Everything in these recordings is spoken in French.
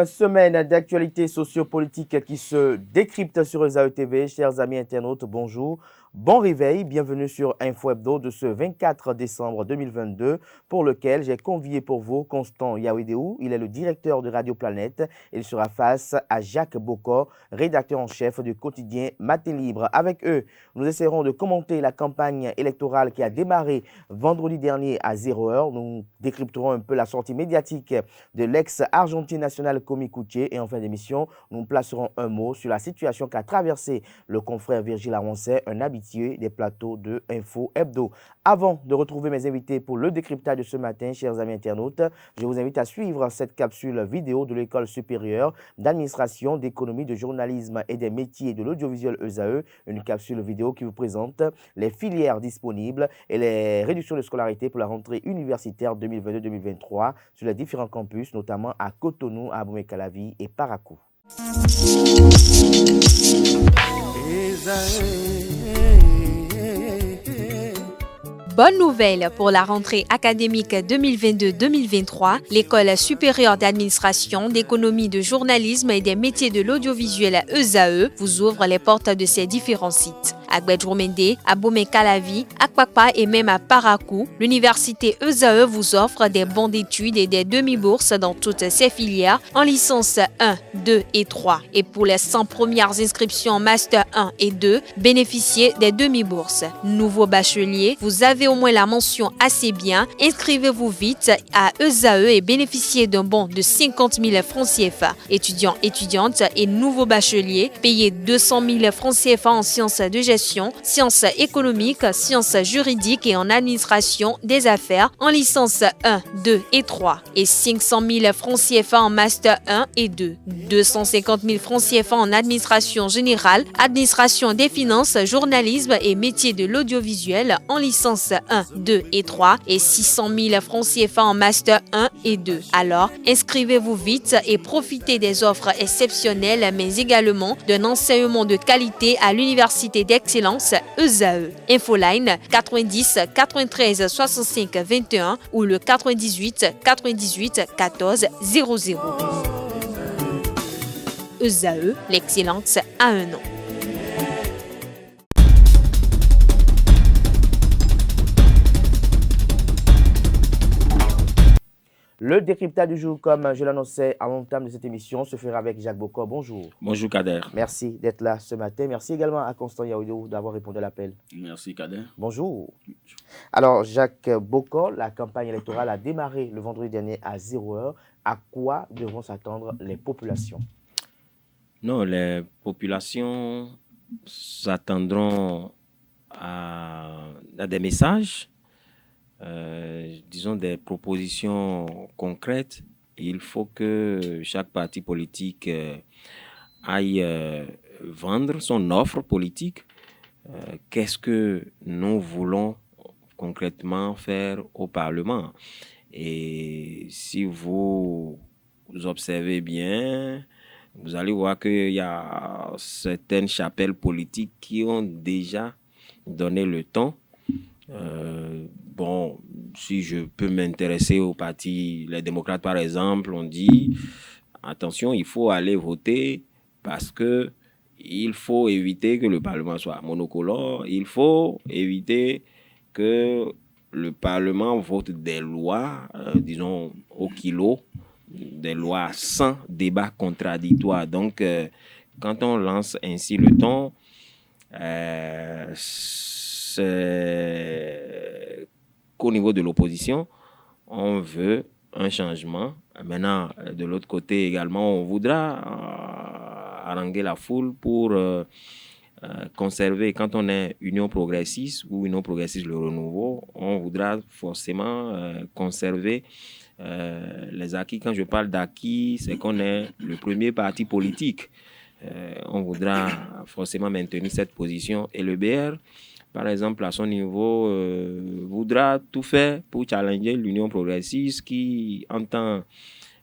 Une semaine d'actualité sociopolitique qui se décrypte sur ESAE TV. Chers amis internautes, bonjour. Bon réveil, bienvenue sur Info Hebdo de ce 24 décembre 2022 pour lequel j'ai convié pour vous Constant Yaouidéou. Il est le directeur de Radio Planète. Il sera face à Jacques Bocor, rédacteur en chef du quotidien Matin Libre. Avec eux, nous essaierons de commenter la campagne électorale qui a démarré vendredi dernier à 0h. Nous décrypterons un peu la sortie médiatique de l'ex-Argentine nationale Komi Koutié. Et en fin d'émission, nous placerons un mot sur la situation qu'a traversé le confrère Virgile Aroncet, un habitué des plateaux de Info Hebdo. Avant de retrouver mes invités pour le décryptage de ce matin, chers amis internautes, je vous invite à suivre cette capsule vidéo de l'École supérieure d'administration, d'économie, de journalisme et des métiers de l'audiovisuel ESAE, une capsule vidéo qui vous présente les filières disponibles et les réductions de scolarité pour la rentrée universitaire 2022-2023 sur les différents campus, notamment à Cotonou, à Abomey-Calavi et Parakou. Bonne nouvelle pour la rentrée académique 2022-2023, l'École supérieure d'administration, d'économie, de journalisme et des métiers de l'audiovisuel ESAE vous ouvre les portes de ses différents sites. À Gbedjomende, à Abomey-Calavi, à Kpakpa et même à Parakou, l'université ESAE vous offre des bons d'études et des demi-bourses dans toutes ses filières en licence 1, 2 et 3. Et pour les 100 premières inscriptions en master 1 et 2, bénéficiez des demi-bourses. Nouveau bachelier, vous avez au moins la mention assez bien, inscrivez-vous vite à ESAE et bénéficiez d'un bon de 50 000 francs CFA. Étudiants, étudiantes et nouveaux bacheliers, payez 200 000 francs CFA en sciences de gestion, sciences économiques, sciences juridiques et en administration des affaires en licence 1, 2 et 3 et 500 000 francs CFA en master 1 et 2, 250 000 francs CFA en administration générale, administration des finances, journalisme et métiers de l'audiovisuel en licence 1, 2 et 3 et 600 000 francs CFA en master 1 et 2. Alors, inscrivez-vous vite et profitez des offres exceptionnelles mais également d'un enseignement de qualité à l'université d'excellence ESAE. Infoline 90 93 65 21 ou le 98 98 14 00. ESAE, l'excellence a un nom. Le décryptage du jour, comme je l'annonçais à l'entame de cette émission, se fera avec Jacques Bocor. Bonjour. Bonjour Kader. Merci d'être là ce matin. Merci également à Constant Yaouidéou d'avoir répondu à l'appel. Merci Kader. Bonjour. Alors Jacques Bocor, la campagne électorale a démarré le vendredi dernier à 0h. À quoi devront s'attendre les populations? Non, les populations s'attendront à des messages, disons des propositions concrètes. Il faut que chaque parti politique aille vendre son offre politique. Qu'est-ce que nous voulons concrètement faire au Parlement? Et si vous observez bien, vous allez voir qu'il y a certaines chapelles politiques qui ont déjà donné le ton. Bon, si je peux m'intéresser au parti, les démocrates par exemple, on dit attention, il faut aller voter parce que il faut éviter que le Parlement soit monocolore, il faut éviter que le Parlement vote des lois, disons, au kilo, des lois sans débat contradictoire. Donc, quand on lance ainsi le ton, c'est qu'au niveau de l'opposition, on veut un changement. Maintenant, de l'autre côté également, on voudra haranguer la foule pour conserver, quand on est Union progressiste ou Union progressiste le renouveau, on voudra forcément conserver les acquis. Quand je parle d'acquis, c'est qu'on est le premier parti politique. On voudra forcément maintenir cette position. Et le BR, par exemple, à son niveau, voudra tout faire pour challenger l'Union progressiste qui entend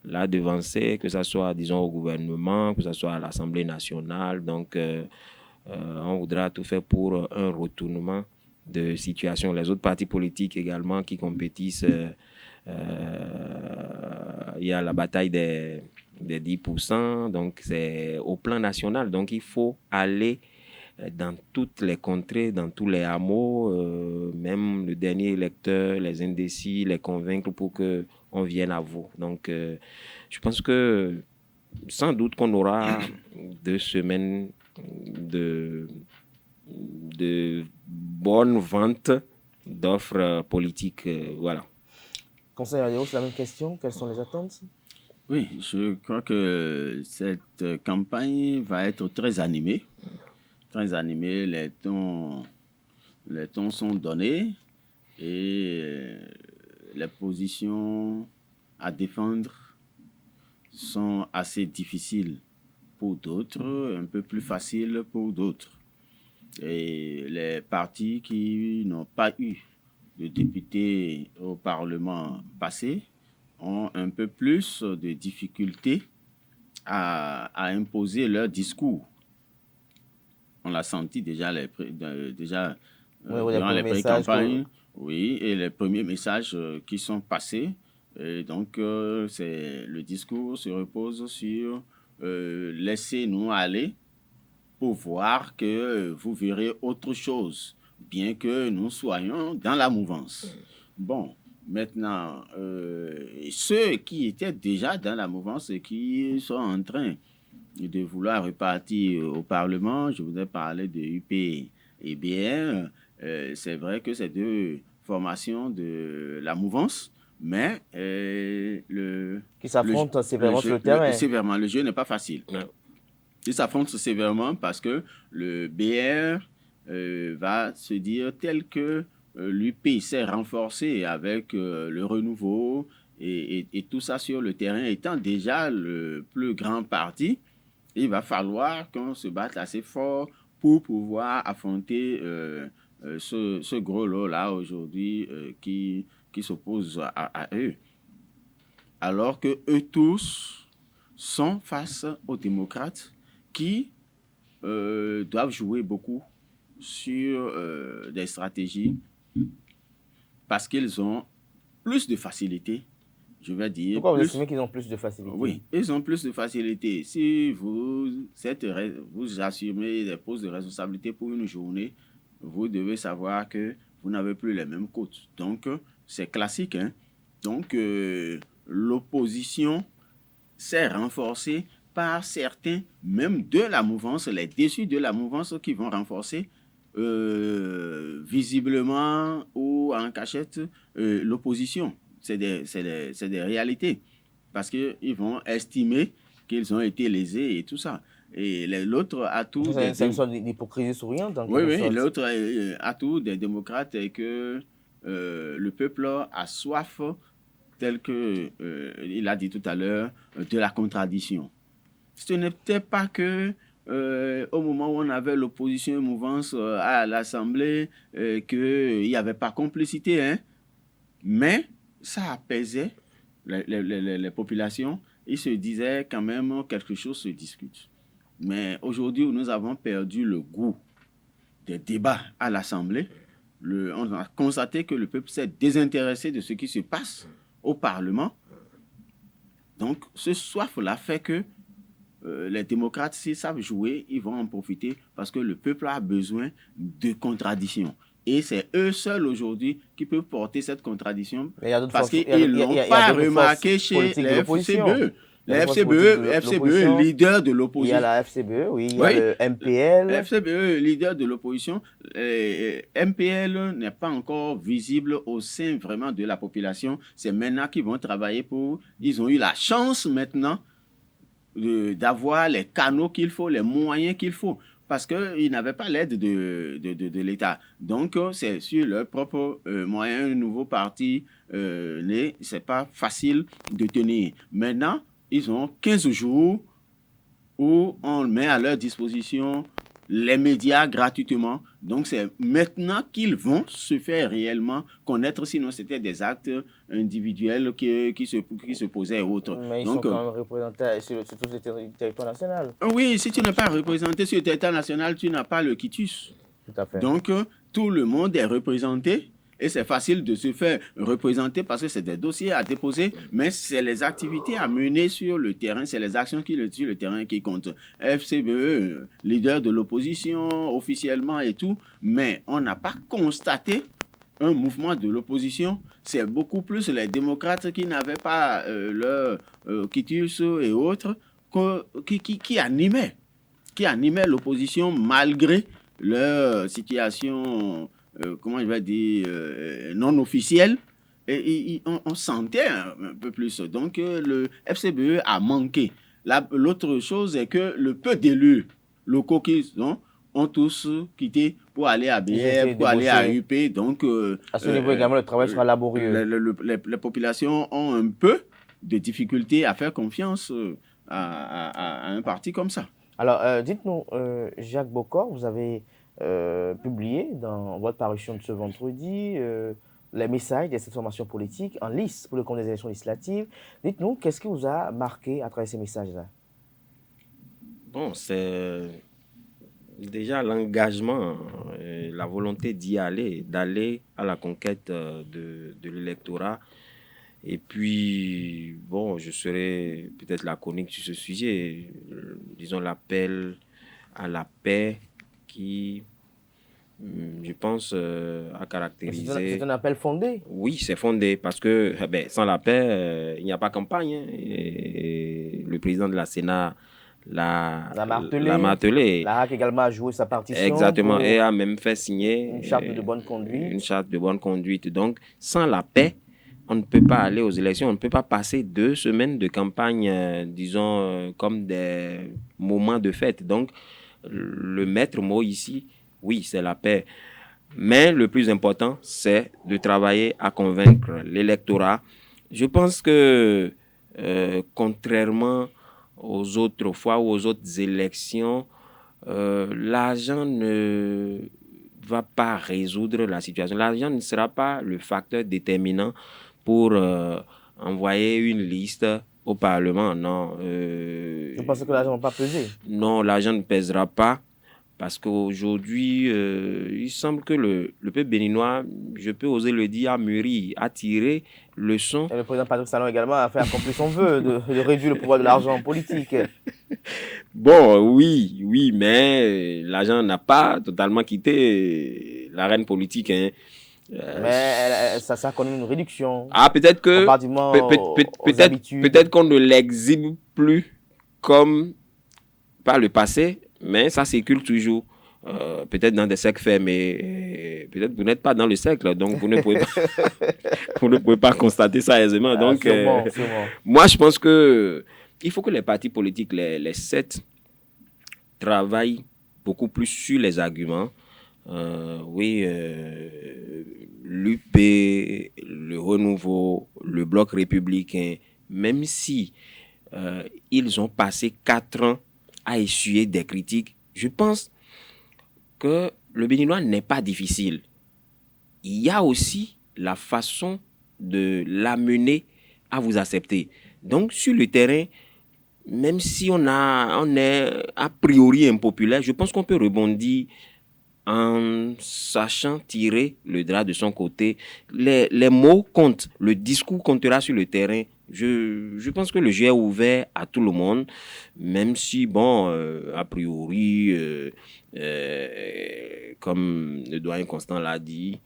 la devancer, que ce soit, disons, au gouvernement, que ce soit à l'Assemblée nationale. Donc, on voudra tout faire pour un retournement de situation. Les autres partis politiques également qui compétissent, il y a la bataille des des 10%. Donc, c'est au plan national. Donc, il faut aller dans toutes les contrées, dans tous les hameaux, même le dernier électeur, les indécis, les convaincre pour qu'on vienne à vous. Donc, je pense que sans doute qu'on aura 2 semaines de bonnes ventes d'offres politiques. Voilà. Conseil Adéo, c'est la même question. Quelles sont les attentes? Oui, je crois que cette campagne va être très animée. Très animée, les tons sont donnés et les positions à défendre sont assez difficiles pour d'autres, un peu plus faciles pour d'autres. Et les partis qui n'ont pas eu de députés au Parlement passé ont un peu plus de difficultés à imposer leur discours. On l'a senti déjà, durant les pré-campagnes, oui, et les premiers messages qui sont passés. Et donc, le discours se repose sur laissez-nous aller pour voir que vous verrez autre chose, bien que nous soyons dans la mouvance. Bon, maintenant, ceux qui étaient déjà dans la mouvance et qui sont en train de vouloir repartir au Parlement, je voudrais parler de UP et BR, c'est vrai que c'est 2 formations de la mouvance, mais qui s'affrontent sévèrement sur le terrain. Sévèrement, le jeu n'est pas facile. Ouais. Ils s'affrontent sévèrement parce que le BR va se dire tel que l'UP s'est renforcé avec le renouveau et tout ça sur le terrain, étant déjà le plus grand parti, il va falloir qu'on se batte assez fort pour pouvoir affronter ce gros lot-là aujourd'hui qui s'oppose à eux. Alors que eux tous sont face aux démocrates qui doivent jouer beaucoup sur des stratégies parce qu'ils ont plus de facilité, je vais dire. Pourquoi vous estimez qu'ils ont plus de facilité? Oui, ils ont plus de facilité. Si vous assumez des postes de responsabilité pour une journée, vous devez savoir que vous n'avez plus les mêmes cotes. Donc, c'est classique, hein? Donc, l'opposition s'est renforcée par certains, même de la mouvance, les déçus de la mouvance qui vont renforcer visiblement ou en cachette l'opposition. C'est des réalités. Parce qu'ils vont estimer qu'ils ont été lésés et tout ça. Et l'autre atout... C'est une sorte d'hypocrisie souriante. Oui, l'autre atout des démocrates est que le peuple a soif, tel qu'il a dit tout à l'heure, de la contradiction. Ce n'était pas que au moment où on avait l'opposition et mouvance à l'Assemblée, qu'il n'y avait pas complicité, hein, mais ça apaisait les populations. Ils se disaient quand même quelque chose se discute. Mais aujourd'hui, nous avons perdu le goût des débats à l'Assemblée. On a constaté que le peuple s'est désintéressé de ce qui se passe au Parlement. Donc, ce soif-là fait que les démocrates, s'ils savent jouer, ils vont en profiter parce que le peuple a besoin de contradictions. Et c'est eux seuls aujourd'hui qui peuvent porter cette contradiction parce qu'ils ne l'ont pas remarqué chez les FCBE. Les FCBE, leader de l'opposition. Il y a la FCBE, oui, il y a le MPL. FCBE, leader de l'opposition. MPL n'est pas encore visible au sein vraiment de la population. C'est maintenant qu'ils vont travailler pour... Ils ont eu la chance maintenant d'avoir les canaux qu'il faut, les moyens qu'il faut, parce qu'ils n'avaient pas l'aide de l'État. Donc, c'est sur leurs propres moyens, un nouveau parti né, c'est pas facile de tenir. Maintenant, ils ont 15 jours où on met à leur disposition les médias gratuitement. Donc, c'est maintenant qu'ils vont se faire réellement connaître, sinon c'était des actes individuels qui se posaient et autres. Mais ils sont quand même représentés sur tout le territoire national. Oui, si tu n'es pas représenté sur le territoire national, tu n'as pas le quitus. Tout à fait. Donc, tout le monde est représenté Et c'est facile de se faire représenter parce que c'est des dossiers à déposer, mais c'est les activités à mener sur le terrain, c'est les actions sur le terrain qui comptent. FCBE, leader de l'opposition officiellement et tout, mais on n'a pas constaté un mouvement de l'opposition. C'est beaucoup plus les démocrates qui n'avaient pas leur quitus et autres qui animaient l'opposition malgré leur situation, comment je vais dire, non officielle. Et on sentait un peu plus. Donc, le FCBE a manqué. L'autre chose est que le peu d'élus locaux qu'ils ont tous quitté pour aller à BR, pour aller à UP. Donc, à ce niveau également, le travail sera laborieux. Les populations ont un peu de difficulté à faire confiance à un parti comme ça. Alors, dites-nous, Jacques Bokor, vous avez publié dans votre parution de ce vendredi les messages de cette formation politique en lice pour le compte des élections législatives. Dites-nous, qu'est-ce qui vous a marqué à travers ces messages-là? Bon, c'est déjà l'engagement, la volonté d'y aller, d'aller à la conquête de l'électorat. Et puis, bon, je serai peut-être laconique sur ce sujet. Disons l'appel à la paix qui, je pense, a caractérisé... C'est un appel fondé? Oui, c'est fondé parce que sans la paix, il n'y a pas campagne. Hein. Et le président de la Sénat l'a martelé. La HAC également a joué sa partition. Exactement, et a même fait signer une charte de bonne conduite. Une charte de bonne conduite. Donc, sans la paix, on ne peut pas aller aux élections, on ne peut pas passer 2 semaines de campagne, disons, comme des moments de fête. Donc, le maître mot ici, oui, c'est la paix. Mais le plus important, c'est de travailler à convaincre l'électorat. Je pense que, contrairement aux autres fois ou aux autres élections, l'argent ne va pas résoudre la situation. L'argent ne sera pas le facteur déterminant pour envoyer une liste au Parlement. Non. Vous pensez que l'argent ne va pas peser? Non, l'argent ne pèsera pas parce qu'aujourd'hui, il semble que le peuple béninois, je peux oser le dire, a mûri, a tiré leçon. Et le président Patrick Talon également a fait accomplir son vœu de réduire le pouvoir de l'argent politique. Bon, oui, mais l'argent n'a pas totalement quitté l'arène politique. Hein. Mais ça connaît une réduction. Ah, peut-être que peut-être qu'on ne l'exhibe plus comme par le passé, mais ça circule toujours. Peut-être dans des cercles fermés. Peut-être vous n'êtes pas dans le cercle, donc vous ne pouvez pas, vous ne pouvez pas constater ça aisément. Donc, sûrement. Moi, je pense que il faut que les partis politiques, les 7, travaillent beaucoup plus sur les arguments. L'UP, le Renouveau, le Bloc républicain, même si ils ont passé 4 ans à essuyer des critiques, je pense que le Béninois n'est pas difficile. Il y a aussi la façon de l'amener à vous accepter. Donc, sur le terrain, même si on est a priori impopulaire, je pense qu'on peut rebondir en sachant tirer le drap de son côté. Les mots comptent, le discours comptera sur le terrain. Je pense que le jeu est ouvert à tout le monde, même si, bon, a priori, comme le doyen Constant l'a dit,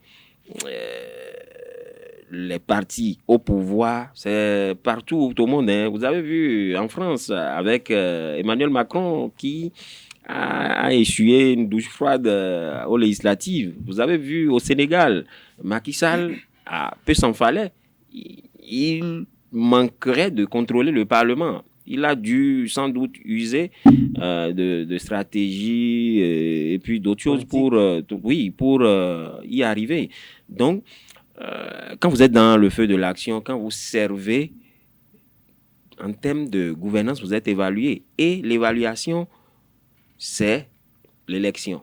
les partis au pouvoir, c'est partout au monde. Hein. Vous avez vu en France avec Emmanuel Macron qui a essuyé une douche froide aux législatives. Vous avez vu au Sénégal, Macky Sall, peu s'en fallait. Il manquerait de contrôler le Parlement. Il a dû sans doute user de stratégies et puis d'autres choses pour y arriver. Donc, quand vous êtes dans le feu de l'action, quand vous servez, en termes de gouvernance, vous êtes évalué. Et l'évaluation, c'est l'élection.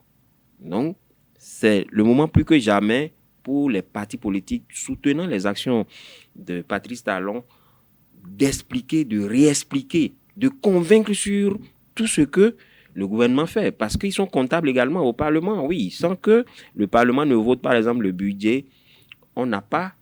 Donc, c'est le moment plus que jamais pour les partis politiques soutenant les actions de Patrice Talon d'expliquer, de réexpliquer, de convaincre sur tout ce que le gouvernement fait. Parce qu'ils sont comptables également au Parlement, oui. Sans que le Parlement ne vote, par exemple, le budget, on n'a pas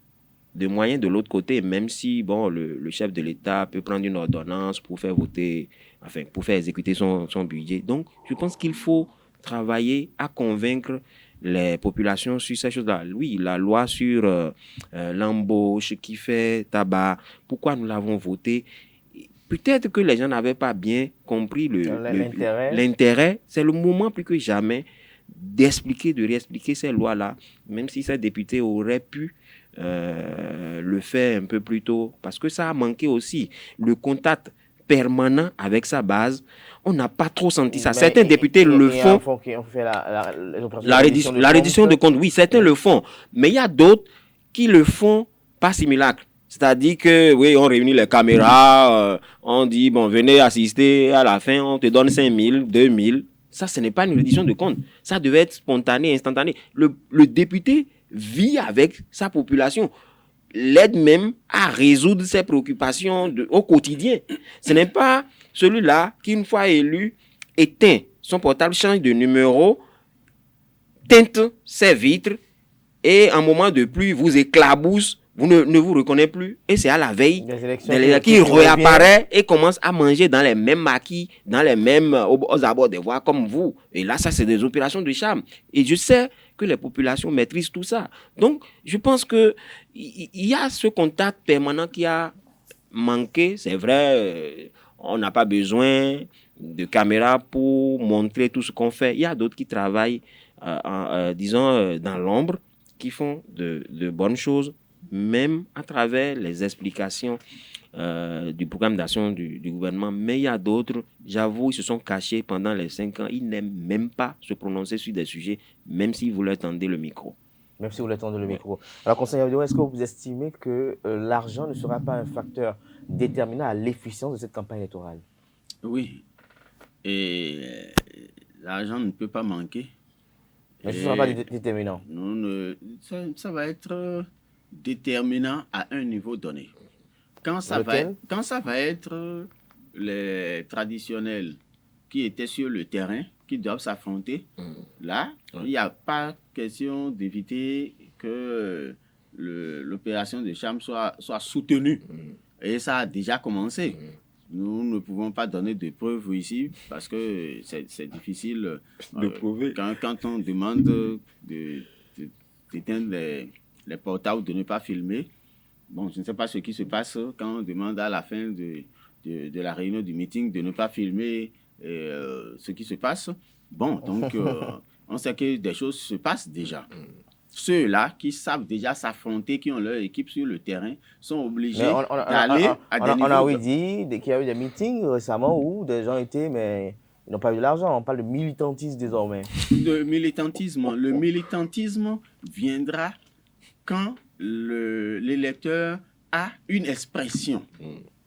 de moyens de l'autre côté, même si bon, le chef de l'État peut prendre une ordonnance pour faire voter, enfin, pour faire exécuter son budget. Donc, je pense qu'il faut travailler à convaincre les populations sur ces choses-là. Oui, la loi sur l'embauche qui fait tabac, pourquoi nous l'avons voté? Peut-être que les gens n'avaient pas bien compris l'intérêt. C'est le moment plus que jamais d'expliquer, de réexpliquer ces lois-là, même si ces députés auraient pu le faire un peu plus tôt, parce que ça a manqué aussi. Le contact permanent avec sa base, on n'a pas trop senti ça. Certains députés le font. On fait La reddition de compte, oui, certains le font. Mais il y a d'autres qui le font par simulacre. C'est-à-dire que, oui, on réunit les caméras, on dit, bon, venez assister, à la fin, on te donne 5 000, 2 000. Ça, ce n'est pas une reddition de compte. Ça devait être spontané, instantané. Le député vit avec sa population, l'aide même à résoudre ses préoccupations au quotidien. Ce n'est pas celui-là qui, une fois élu, éteint son portable, change de numéro, teinte ses vitres et en moment de pluie vous éclabousse, vous ne vous reconnaissez plus et c'est à la veille qu'il réapparaît et commence à manger dans les mêmes maquis, dans les mêmes aux abords des voies comme vous. Et là, ça, c'est des opérations de charme. Et je sais que les populations maîtrisent tout ça. Donc, je pense que il y a ce contact permanent qui a manqué. C'est vrai, on n'a pas besoin de caméras pour montrer tout ce qu'on fait. Il y a d'autres qui travaillent, disons, dans l'ombre, qui font de bonnes choses, même à travers les explications du programme d'action du gouvernement. Mais il y a d'autres, j'avoue, ils se sont cachés pendant les 5 ans. Ils n'aiment même pas se prononcer sur des sujets, même si vous leur tendez le micro. Même si vous leur tendez le micro. Alors, conseiller Abdou, est-ce que vous estimez que l'argent ne sera pas un facteur déterminant à l'efficience de cette campagne électorale? Oui. Et l'argent ne peut pas manquer. Mais ce ne sera pas déterminant. Non, ça va être déterminant à un niveau donné. Quand ça va être les traditionnels qui étaient sur le terrain, qui doivent s'affronter, là, il n'y a pas question d'éviter que l'opération de charme soit soutenue. Et ça a déjà commencé. Nous ne pouvons pas donner de preuves ici parce que c'est difficile de prouver. Quand on demande d'éteindre les portables, de ne pas filmer, bon, je ne sais pas ce qui se passe quand on demande à la fin de la réunion du meeting de ne pas filmer ce qui se passe. Bon, donc on sait que des choses se passent déjà. Ceux-là qui savent déjà s'affronter, qui ont leur équipe sur le terrain, sont obligés d'aller à des niveaux... On a dit qu'il y a eu des meetings récemment où des gens étaient, mais ils n'ont pas eu de l'argent. On parle de militantisme désormais. Le militantisme viendra quand l'électeur a une expression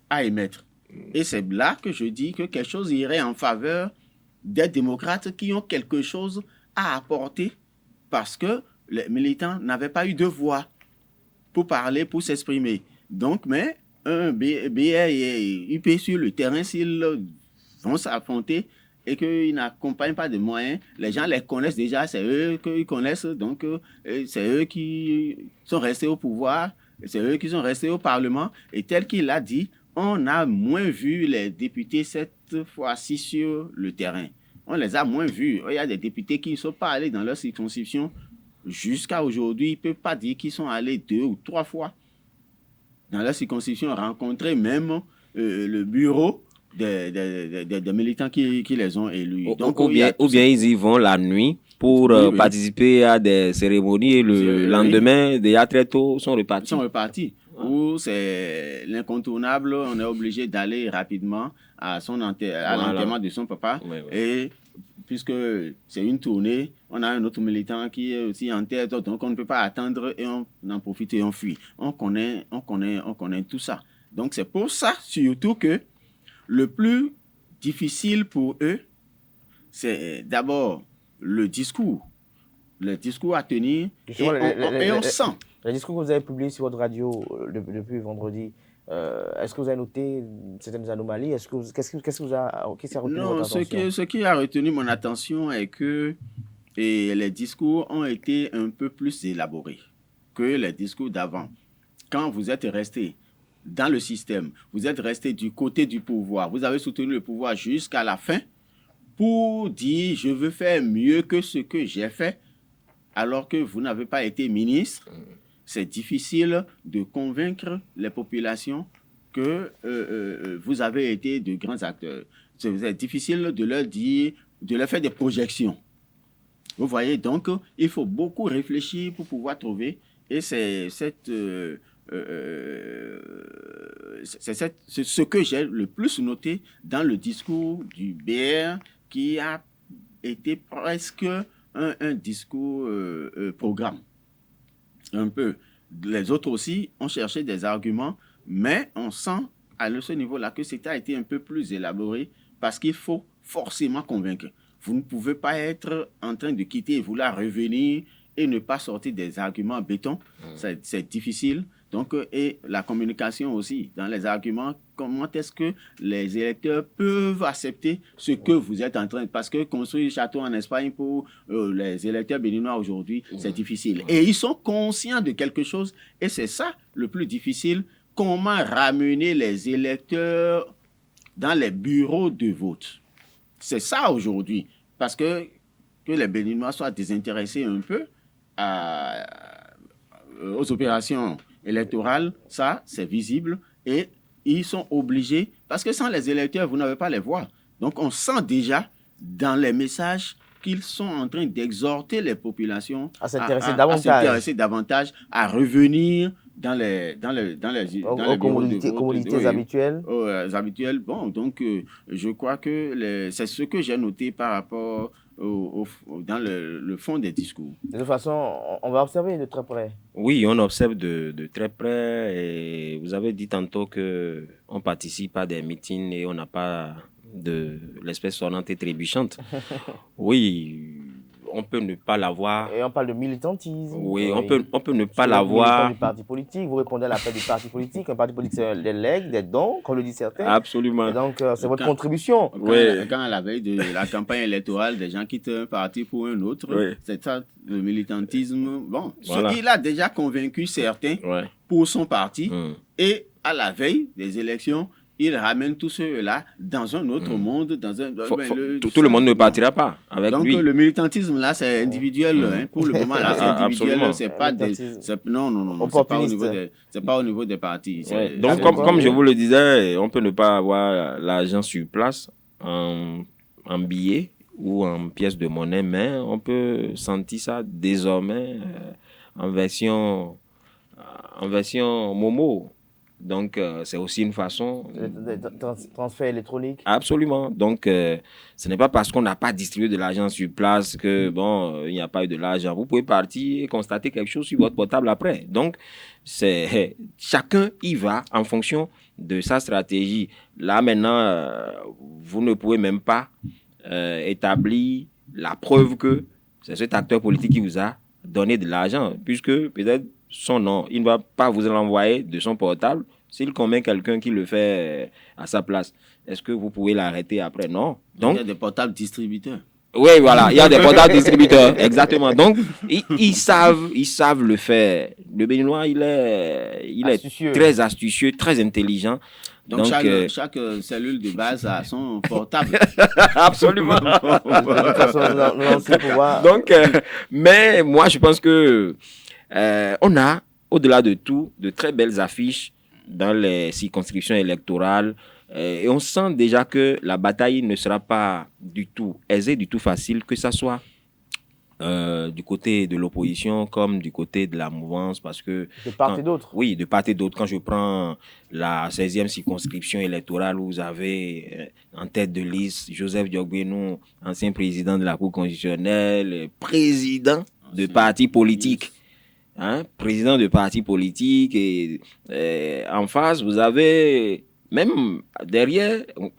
à émettre. Et c'est là que je dis que quelque chose irait en faveur des démocrates qui ont quelque chose à apporter parce que les militants n'avaient pas eu de voix pour parler, pour s'exprimer. Donc, mais un BR et UP sur le terrain, s'ils vont s'affronter et qu'ils n'accompagnent pas de moyens, les gens les connaissent déjà, c'est eux qu'ils connaissent, donc c'est eux qui sont restés au pouvoir, c'est eux qui sont restés au Parlement. Et tel qu'il l'a dit, on a moins vu les députés cette fois-ci sur le terrain. On les a moins vus. Il y a des députés qui ne sont pas allés dans leur circonscription. Jusqu'à aujourd'hui, ils ne peuvent pas dire qu'ils sont allés 2 ou 3 fois dans leur circonscription, rencontrer même le bureau des militants qui les ont élus. Donc, ou bien ils y vont la nuit pour participer à des cérémonies et le lendemain, déjà très tôt, sont repartis. Ou c'est l'incontournable, on est obligé d'aller rapidement à l'enterrement de son papa. Et puisque c'est une tournée, on a un autre militant qui est aussi en tête, donc on ne peut pas attendre et on en profite et on fuit. On connaît tout ça. Donc c'est pour ça surtout que le plus difficile pour eux, c'est d'abord le discours à tenir et on sent. Le discours que vous avez publié sur votre radio depuis vendredi, est-ce que vous avez noté certaines anomalies? Qu'est-ce qui a retenu votre attention? Ce qui a retenu mon attention est que les discours ont été un peu plus élaborés. que les discours d'avant. Quand vous êtes resté dans le système, vous êtes resté du côté du pouvoir, vous avez soutenu le pouvoir jusqu'à la fin pour dire « je veux faire mieux que ce que j'ai fait », alors que vous n'avez pas été ministre, c'est difficile de convaincre les populations que vous avez été de grands acteurs. C'est difficile de leur dire, de leur faire des projections. Vous voyez, donc, il faut beaucoup réfléchir pour pouvoir trouver, et c'est ce que j'ai le plus noté dans le discours du BR, qui a été presque un discours programme. Un peu. Les autres aussi ont cherché des arguments, mais on sent à ce niveau-là que c'était a été un peu plus élaboré parce qu'il faut forcément convaincre. Vous ne pouvez pas être en train de quitter et vouloir revenir et ne pas sortir des arguments béton. C'est difficile. Donc, et la communication aussi, dans les arguments, comment est-ce que les électeurs peuvent accepter ce que vous êtes en train de... Parce que construire un château en Espagne pour les électeurs béninois aujourd'hui, c'est difficile. Et ils sont conscients de quelque chose, et c'est ça le plus difficile. Comment ramener les électeurs dans les bureaux de vote? C'est ça aujourd'hui. Parce que les Béninois soient désintéressés un peu aux opérations électorales, ça, c'est visible. Et ils sont obligés, parce que sans les électeurs, vous n'avez pas les voix. Donc, on sent déjà dans les messages qu'ils sont en train d'exhorter les populations à s'intéresser davantage, à revenir dans les communautés habituelles. Habituelles. Bon, donc, je crois que c'est ce que j'ai noté par rapport dans le fond des discours. De toute façon, on va observer de très près. Oui, on observe de très près. Et vous avez dit tantôt qu'on participe à des meetings et on n'a pas de l'espèce sonnante et trébuchante. Oui, on peut ne pas l'avoir. Et on parle de militantisme. Oui, on peut ne pas l'avoir. Du parti politique, vous répondez à l'appel du parti politique. Un parti politique, c'est des legs, des dons, comme le disent certains. Absolument. Et donc, c'est votre contribution. Quand à la veille de la campagne électorale, des gens quittent un parti pour un autre, c'est ça, le militantisme. Bon, voilà. Il a déjà convaincu certains pour son parti. Et à la veille des élections, il ramène tous ceux-là dans un autre monde. Tout le monde ne partira pas avec lui. Donc, le militantisme, là, c'est individuel. Hein, pour le moment, là, c'est individuel. C'est pas non. C'est pas au niveau des partis. Donc, comme je vous le disais, on peut ne pas avoir l'argent sur place en billets ou en pièces de monnaie, mais on peut sentir ça désormais en version Momo. Donc, c'est aussi une façon... Transfert électronique. Absolument. Donc, ce n'est pas parce qu'on n'a pas distribué de l'argent sur place que, bon, il n'y a pas eu de l'argent. Vous pouvez partir et constater quelque chose sur votre portable après. Donc, chacun y va en fonction de sa stratégie. Là, maintenant, vous ne pouvez même pas établir la preuve que c'est cet acteur politique qui vous a donné de l'argent, puisque peut-être son nom, il ne va pas vous l'envoyer de son portable. S'il convainc quelqu'un qui le fait à sa place, est-ce que vous pouvez l'arrêter après? Non. Donc, il y a des portables distributeurs. Oui, voilà, il y a des portables distributeurs, exactement. Donc, ils savent le faire. Le Béninois, il est très astucieux, très intelligent. Donc chaque cellule de base a son portable. Absolument. Donc, mais moi, je pense que on a, au-delà de tout, de très belles affiches dans les circonscriptions électorales. Et on sent déjà que la bataille ne sera pas du tout aisée, du tout facile, que ça soit du côté de l'opposition comme du côté de la mouvance, parce que... De part et d'autre. Oui, de part et d'autre. Quand je prends la 16e circonscription électorale où vous avez en tête de liste Joseph Diogbenou, ancien président de la Cour constitutionnelle, président de parti politique. Hein, président de parti politique, et en face, vous avez... Même derrière, vous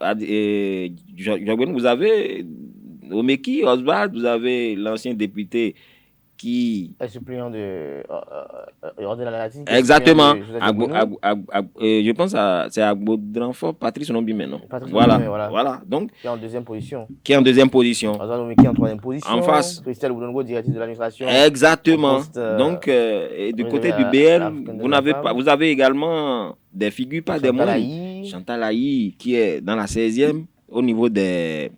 avez Omeki Osbald, vous avez l'ancien député qui... Un suppléant de Latine. Exactement. Je pense que c'est Agbo Dranfort, Patrice Nombime maintenant. Voilà. Donc, qui est en deuxième position. Qui est en troisième position. En face. Christelle Boudongo, directrice de l'administration. Exactement. Donc, du côté du BL, vous avez également des figures, pas des moindres. Chantal Aïe, qui est dans la 16e, au niveau des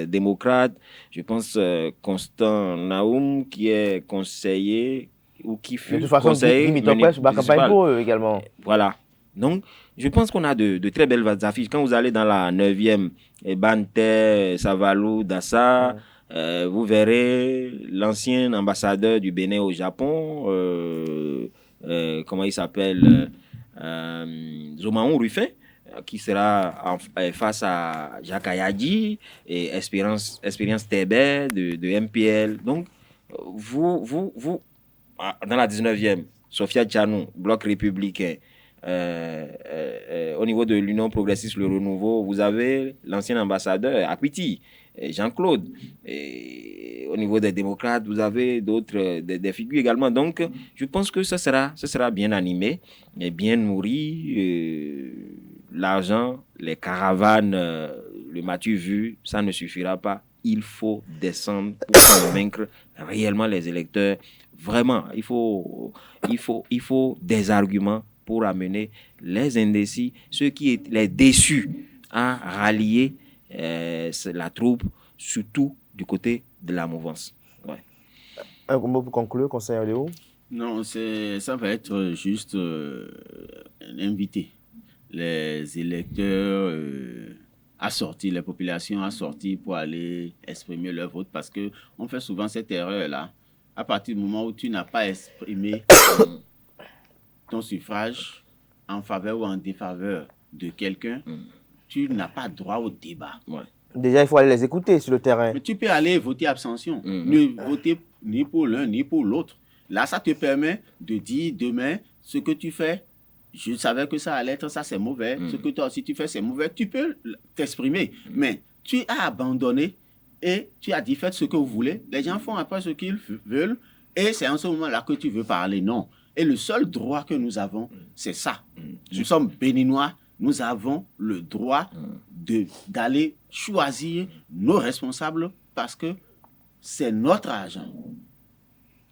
démocrates. Je pense Constant Naoum, qui est conseiller ou qui fut conseiller municipal pour eux également. Voilà. Donc, je pense qu'on a de très belles affiches. Quand vous allez dans la 9e, Bante, Savalou, Dassa, vous verrez l'ancien ambassadeur du Bénin au Japon, comment il s'appelle, Zomaon Ruffin, qui sera face à Jacques Ayadi et Espérance Tébé de MPL. Donc, vous, dans la 19e, Sophia Tchanou, Bloc républicain, au niveau de l'Union progressiste, le Renouveau, vous avez l'ancien ambassadeur Apiti, Jean-Claude. Et au niveau des démocrates, vous avez d'autres des figures également. Donc, je pense que ça sera bien animé et bien nourri. L'argent, les caravanes, le Mathieu vu, ça ne suffira pas. Il faut descendre pour convaincre réellement les électeurs. Vraiment, il faut des arguments pour amener les indécis, ceux qui étaient les déçus, à rallier la troupe, surtout du côté de la mouvance. Ouais. Un mot pour conclure, conseiller Léo? Non, ça va être juste inviter les électeurs à sortir, les populations à sortir pour aller exprimer leur vote, parce qu'on fait souvent cette erreur-là. À partir du moment où tu n'as pas exprimé ton suffrage en faveur ou en défaveur de quelqu'un, tu n'as pas droit au débat. Ouais. Déjà, il faut aller les écouter sur le terrain. Mais tu peux aller voter abstention, ne voter ni pour l'un ni pour l'autre. Là, ça te permet de dire demain ce que tu fais. Je savais que ça allait être ça, c'est mauvais. Ce que toi aussi tu fais, c'est mauvais. Tu peux t'exprimer, mais tu as abandonné et tu as dit faites ce que vous voulez. Les gens font après ce qu'ils veulent et c'est en ce moment-là que tu veux parler. Non. Et le seul droit que nous avons, c'est ça. Nous sommes béninois, nous avons le droit d'aller choisir nos responsables parce que c'est notre argent.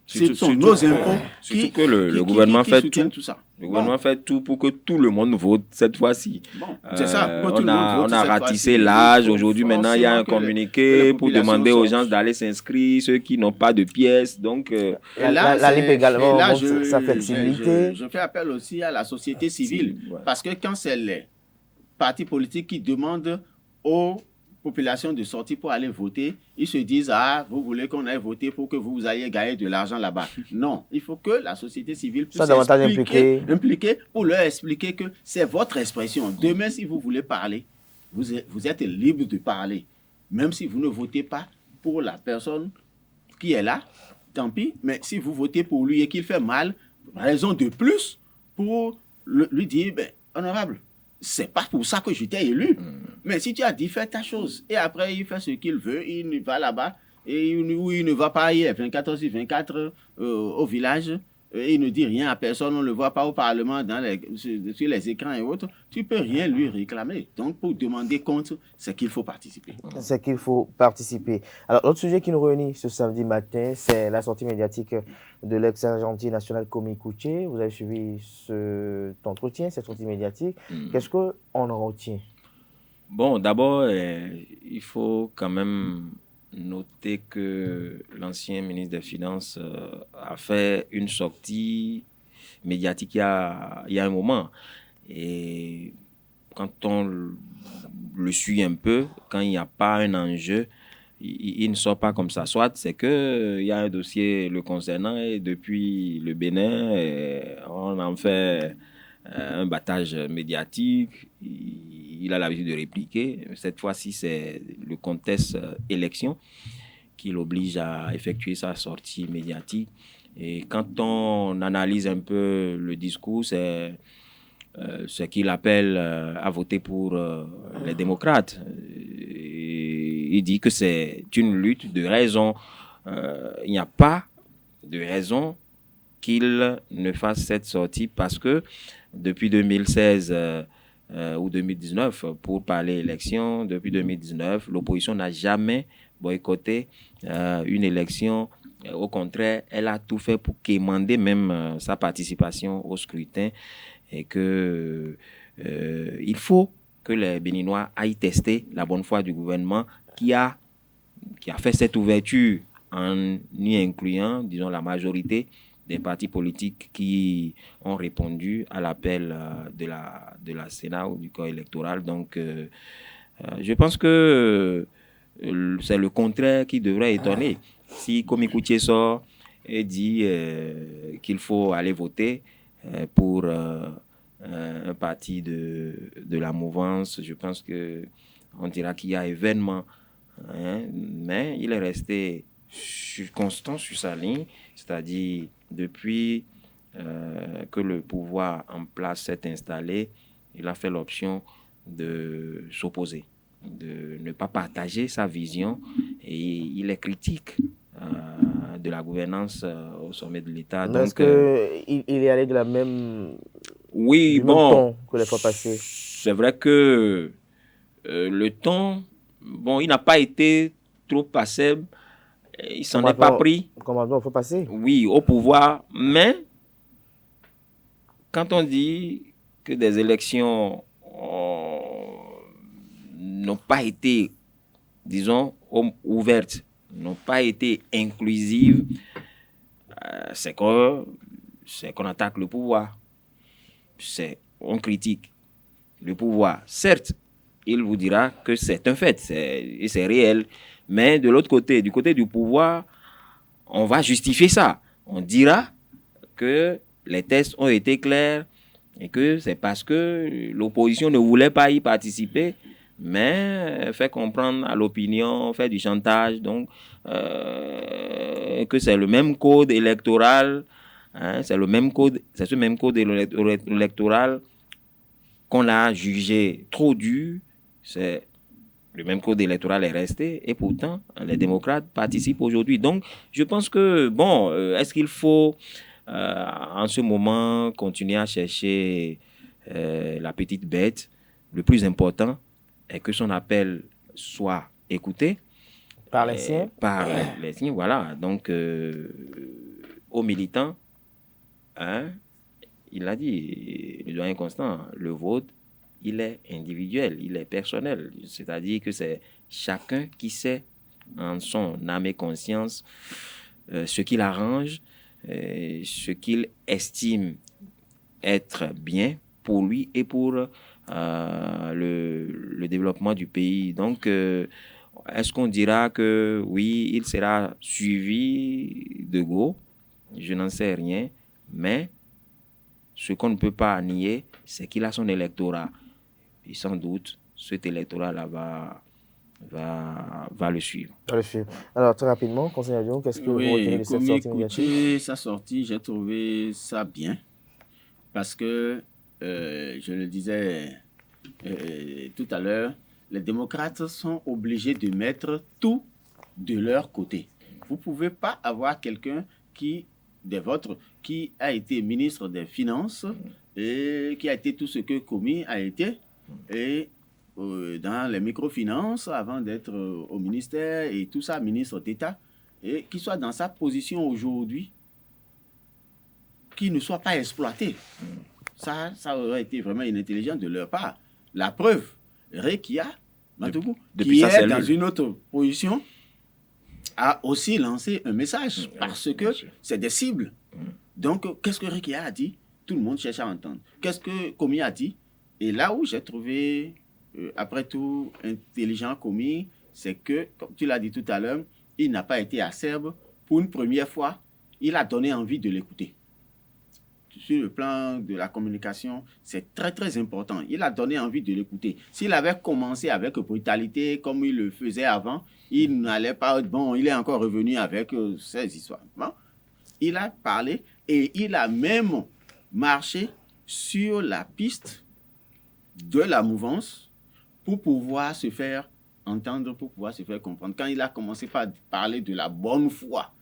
Ce sont nos impôts que le gouvernement fait tout ça. Le gouvernement fait tout pour que tout le monde vote cette fois-ci. Bon, c'est ça. On a ratissé l'âge. Aujourd'hui, maintenant, il y a un communiqué pour demander aux gens d'aller s'inscrire, ceux qui n'ont pas de pièces. Donc, la LIP également montre sa flexibilité. Je fais appel aussi à la société civile. Parce que quand c'est les partis politiques qui demandent aux population de sortir pour aller voter, ils se disent « Ah, vous voulez qu'on aille voter pour que vous ayez gagné de l'argent là-bas. » Non, il faut que la société civile puisse impliquer pour leur expliquer que c'est votre expression. Demain, si vous voulez parler, vous êtes libre de parler. Même si vous ne votez pas pour la personne qui est là, tant pis. Mais si vous votez pour lui et qu'il fait mal, raison de plus pour lui dire « Honorable, c'est pas pour ça que je t'ai élu. » Mais si tu as dit, fais ta chose, et après il fait ce qu'il veut, il va là-bas, et il ne va pas hier, 24 sur 24 au village, et il ne dit rien à personne, on ne le voit pas au Parlement, sur les écrans et autres, tu peux rien lui réclamer. Donc pour demander compte, c'est qu'il faut participer. C'est qu'il faut participer. Alors l'autre sujet qui nous réunit ce samedi matin, c'est la sortie médiatique de l'ex-agenti national Komi Kouché. Vous avez suivi cet entretien, cette sortie médiatique. Qu'est-ce qu'on en retient? Bon, d'abord, il faut quand même noter que l'ancien ministre des Finances a fait une sortie médiatique il y a un moment. Et quand on le suit un peu, quand il n'y a pas un enjeu, il ne sort pas comme ça. Soit c'est qu'il y a un dossier le concernant et depuis le Bénin, on en fait un battage médiatique. Il a l'habitude de répliquer. Cette fois-ci, c'est le contexte élection qui l'oblige à effectuer sa sortie médiatique. Et quand on analyse un peu le discours, c'est ce qu'il appelle à voter pour les démocrates. Et il dit que c'est une lutte de raison. Il n'y a pas de raison qu'il ne fasse cette sortie parce que depuis 2016 ou 2019, pour parler élection, depuis 2019, l'opposition n'a jamais boycotté une élection. Au contraire, elle a tout fait pour quémander même sa participation au scrutin et que il faut que les Béninois aillent tester la bonne foi du gouvernement qui a fait cette ouverture en y incluant, disons, la majorité des partis politiques qui ont répondu à l'appel de la Sénat ou du corps électoral. Donc, je pense que c'est le contraire qui devrait étonner. Si Komi Koutié sort et dit qu'il faut aller voter pour un parti de la mouvance, je pense qu'on dira qu'il y a événement. Hein, mais il est resté constant sur sa ligne, c'est-à-dire depuis que le pouvoir en place s'est installé, il a fait l'option de s'opposer, de ne pas partager sa vision et il est critique de la gouvernance au sommet de l'État. Mais est-ce qu'il est allé de la même, oui, du même ton que les fois passées? C'est vrai que le ton, bon, il n'a pas été trop passé, il s'en est pas pris. Comment il faut passer? Oui, au pouvoir, mais quand on dit que des élections n'ont pas été, disons, ouvertes, n'ont pas été inclusives, c'est qu'on attaque le pouvoir. On critique le pouvoir. Certes, il vous dira que c'est un fait, c'est réel. Mais de l'autre côté, du côté du pouvoir, on va justifier ça. On dira que les tests ont été clairs et que c'est parce que l'opposition ne voulait pas y participer, mais fait comprendre à l'opinion, fait du chantage, donc que c'est le même code électoral, hein, c'est ce même code électoral qu'on a jugé trop dur. C'est le même code électoral est resté et pourtant les démocrates participent aujourd'hui. Donc je pense que bon, est-ce qu'il faut en ce moment continuer à chercher la petite bête? Le plus important est que son appel soit écouté par les siens. Par les siens, voilà. Donc aux militants, hein, il a dit, le doyen Constant, le vote, il est individuel, il est personnel. C'est-à-dire que c'est chacun qui sait en son âme et conscience ce qu'il arrange, ce qu'il estime être bien pour lui et pour le développement du pays. Donc, est-ce qu'on dira que oui, il sera suivi de go? Je n'en sais rien, mais ce qu'on ne peut pas nier, c'est qu'il a son électorat. Et sans doute, cet électorat-là va le suivre. Alors, très rapidement, conseiller Dion, qu'est-ce que vous retenez de cette sortie médiatique? Sa sortie, j'ai trouvé ça bien. Parce que, je le disais tout à l'heure, les démocrates sont obligés de mettre tout de leur côté. Vous ne pouvez pas avoir quelqu'un des vôtres qui a été ministre des Finances et qui a été tout ce que Komi a été, et dans les microfinances avant d'être au ministère et tout ça, ministre d'État, et qui soit dans sa position aujourd'hui, qui ne soit pas exploité. Ça aurait été vraiment inintelligent de leur part. La preuve, Rekia Matougou, qui est dans une autre position, a aussi lancé un message parce que c'est des cibles. Donc, qu'est-ce que Rekia a dit? Tout le monde cherche à entendre. Qu'est-ce que Komi a dit? Et là où j'ai trouvé, après tout, intelligent Komi, c'est que, comme tu l'as dit tout à l'heure, il n'a pas été acerbe. Pour une première fois, il a donné envie de l'écouter. Sur le plan de la communication, c'est très, très important. Il a donné envie de l'écouter. S'il avait commencé avec brutalité, comme il le faisait avant, il n'allait pas... Bon, il est encore revenu avec ces histoires. Bon, il a parlé et il a même marché sur la piste de la mouvance pour pouvoir se faire entendre, pour pouvoir se faire comprendre. Quand il a commencé par parler de la bonne foi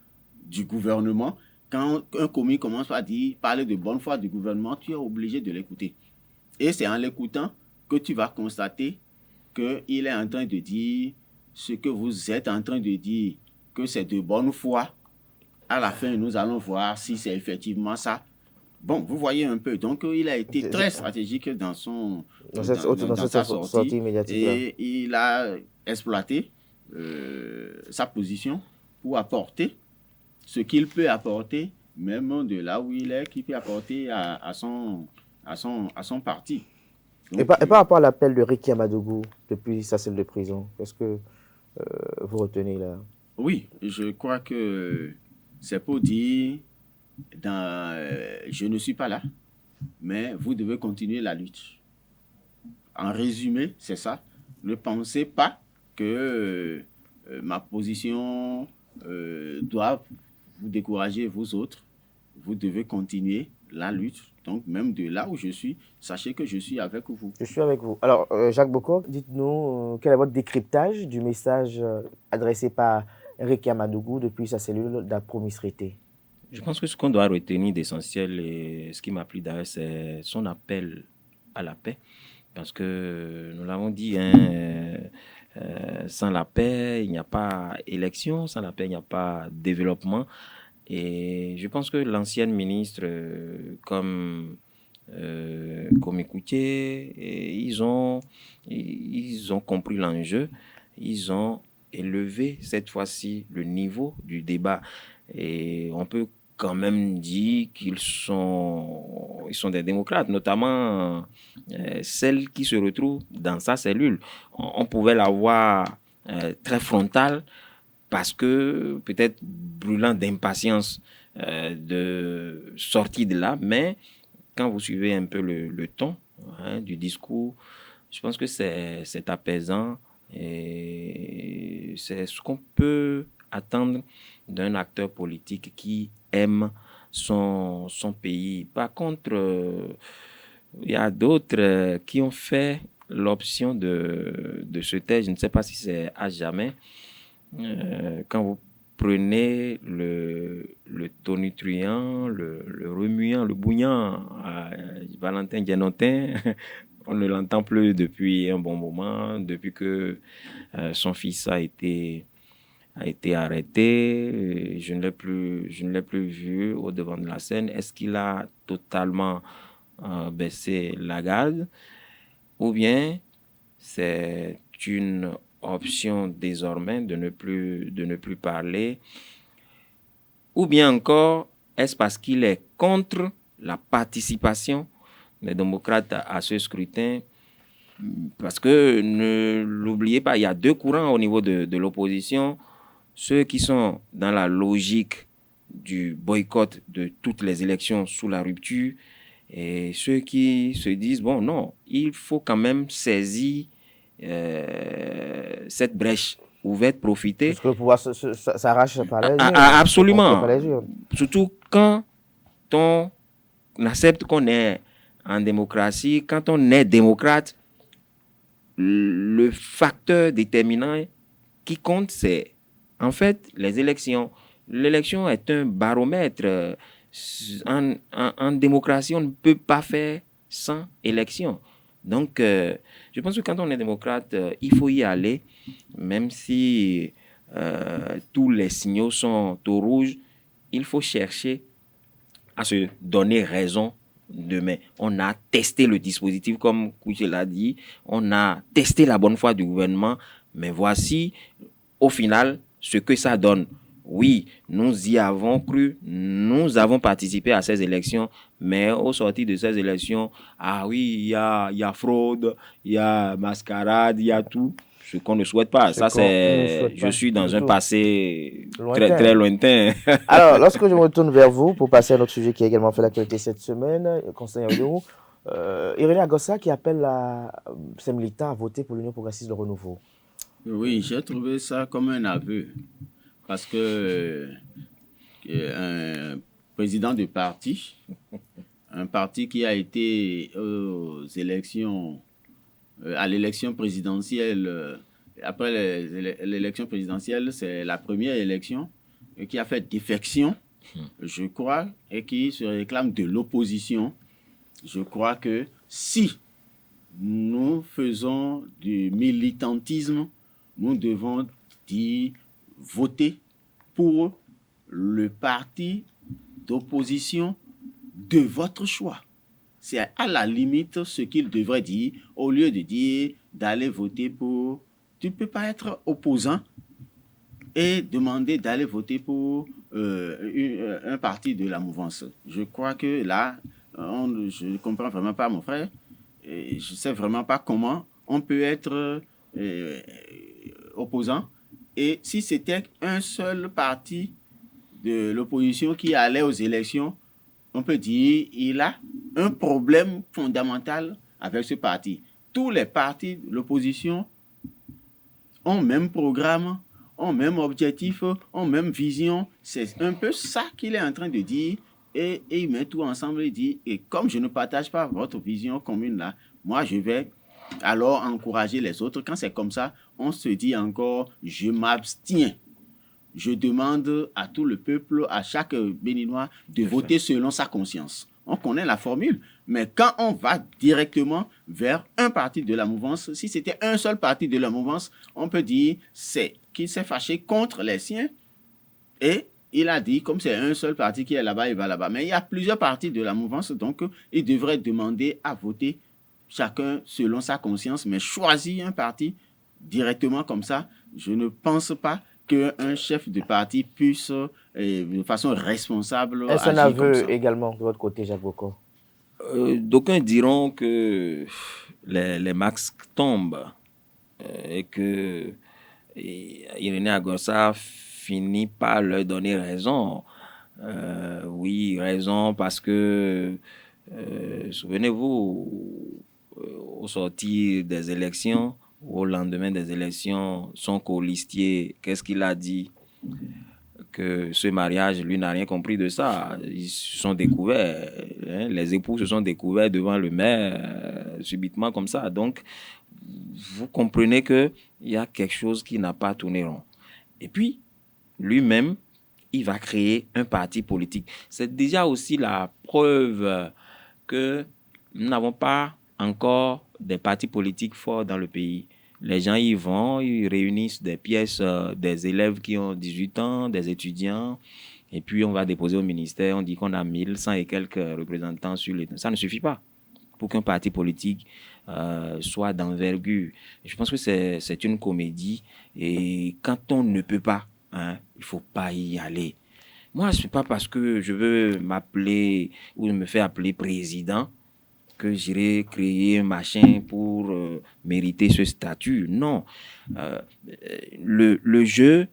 du gouvernement, quand un commis commence à parler de bonne foi du gouvernement, tu es obligé de l'écouter. Et c'est en l'écoutant que tu vas constater qu'il est en train de dire ce que vous êtes en train de dire, que c'est de bonne foi. À la fin, nous allons voir si c'est effectivement ça. Bon, vous voyez un peu. Donc, il a été très stratégique dans sa sortie médiatique. Et il a exploité sa position pour apporter ce qu'il peut apporter, même de là où il est, qu'il peut apporter à son parti. Donc, et par rapport à l'appel de Ricky Amadougou depuis sa celle de prison, qu'est-ce que vous retenez là? Oui, je crois que c'est pour dire, je ne suis pas là, mais vous devez continuer la lutte. En résumé, c'est ça. Ne pensez pas que ma position doit vous décourager, vous autres. Vous devez continuer la lutte. Donc, même de là où je suis, sachez que je suis avec vous. Je suis avec vous. Alors, Jacques Bokor, dites-nous quel est votre décryptage du message adressé par Ricky Amadougou depuis sa cellule d'Apromisrité? Je pense que ce qu'on doit retenir d'essentiel, et ce qui m'a plu d'ailleurs, c'est son appel à la paix. Parce que nous l'avons dit, sans la paix, il n'y a pas élection, sans la paix, il n'y a pas développement. Et je pense que l'ancienne ministre, comme Komi-Koutié, ils ont compris l'enjeu, ils ont élevé cette fois-ci le niveau du débat. Et on peut quand même dire qu'ils sont des démocrates, notamment celle qui se retrouve dans sa cellule. On pouvait la voir très frontale, parce que peut-être brûlant d'impatience de sortir de là, mais quand vous suivez un peu le ton du discours, je pense que c'est apaisant et c'est ce qu'on peut attendre d'un acteur politique qui aime son pays. Par contre, il y a d'autres qui ont fait l'option de se taire. Je ne sais pas si c'est à jamais. Quand vous prenez le tonitruant, le remuant, le bouillant, Valentin Dianotin, on ne l'entend plus depuis un bon moment, depuis que son fils a été arrêté. Je ne l'ai plus vu au devant de la scène. Est-ce qu'il a totalement baissé la garde, ou bien c'est une option désormais de ne plus parler, ou bien encore est-ce parce qu'il est contre la participation des démocrates à ce scrutin? Parce que ne l'oubliez pas, il y a deux courants au niveau de l'opposition, ceux qui sont dans la logique du boycott de toutes les élections sous la rupture, et ceux qui se disent bon non, il faut quand même saisir cette brèche ouverte, profiter. Parce que le pouvoir s'arrache par les yeux. Absolument. Surtout quand on accepte qu'on est en démocratie, quand on est démocrate, le facteur déterminant qui compte, c'est en fait les élections. L'élection est un baromètre. En démocratie, on ne peut pas faire sans élection. Donc, je pense que quand on est démocrate, il faut y aller, même si tous les signaux sont au rouge, il faut chercher à se donner raison demain. On a testé le dispositif, comme Kouché l'a dit, on a testé la bonne foi du gouvernement, mais voici, au final, ce que ça donne. Oui, nous y avons cru, nous avons participé à ces élections, mais au sortir de ces élections, ah oui, il y a fraude, il y a mascarade, il y a tout, ce qu'on ne souhaite pas. Ça, c'est, je suis dans un passé très, très lointain. Alors, lorsque je me retourne vers vous pour passer à un autre sujet qui a également fait l'actualité cette semaine, Constant Yaoudou, Irénée Agossa qui appelle ses militants à voter pour l'Union progressiste de renouveau. Oui, j'ai trouvé ça comme un aveu. Parce que un président de parti, un parti qui a été aux élections, à l'élection présidentielle, après l'élection présidentielle, c'est la première élection, qui a fait défection je crois, et qui se réclament de l'opposition, je crois que si nous faisons du militantisme, nous devons dire voter pour le parti d'opposition de votre choix. C'est à la limite ce qu'il devrait dire, au lieu de dire d'aller voter pour... Tu ne peux pas être opposant et demander d'aller voter pour un parti de la mouvance. Je crois que là, je ne comprends vraiment pas, mon frère. Et je ne sais vraiment pas comment on peut être opposant. Et si c'était un seul parti de l'opposition qui allait aux élections, on peut dire qu'il a un problème fondamental avec ce parti. Tous les partis de l'opposition ont même programme, ont même objectif, ont même vision. C'est un peu ça qu'il est en train de dire. Et il met tout ensemble et dit, et comme je ne partage pas votre vision commune là, moi je vais alors encourager les autres. Quand c'est comme ça, on se dit encore, je m'abstiens. Je demande à tout le peuple, à chaque Béninois, de voter selon sa conscience. On connaît la formule, mais quand on va directement vers un parti de la mouvance, si c'était un seul parti de la mouvance, on peut dire qu'il s'est fâché contre les siens et il a dit, comme c'est un seul parti qui est là-bas, il va là-bas. Mais il y a plusieurs partis de la mouvance, donc il devrait demander à voter chacun selon sa conscience, mais choisir un parti directement comme ça, je ne pense pas qu'un chef de parti puisse, de façon responsable, Est-ce un agir comme ça. aveu également de votre côté, Jacques Boko? D'aucuns diront que les masques tombent et que Irénée Agossa finit par leur donner raison. Oui, raison parce que, souvenez-vous, au sortir des élections, au lendemain des élections, son colistier, qu'est-ce qu'il a dit? Que ce mariage, lui, n'a rien compris de ça. Ils se sont découverts, hein, les époux se sont découverts devant le maire, subitement comme ça. Donc, vous comprenez qu'il y a quelque chose qui n'a pas tourné rond. Et puis, lui-même, il va créer un parti politique. C'est déjà aussi la preuve que nous n'avons pas encore des partis politiques forts dans le pays. Les gens y vont, ils réunissent des pièces, des élèves qui ont 18 ans, des étudiants, et puis on va déposer au ministère, on dit qu'on a 1100 et quelques représentants sur les... Ça ne suffit pas pour qu'un parti politique soit d'envergure. Je pense que c'est une comédie, et quand on ne peut pas, hein, il ne faut pas y aller. Moi, ce n'est pas parce que je veux m'appeler ou me faire appeler président que j'irai créer un machin pour mériter ce statut. Non. Le jeu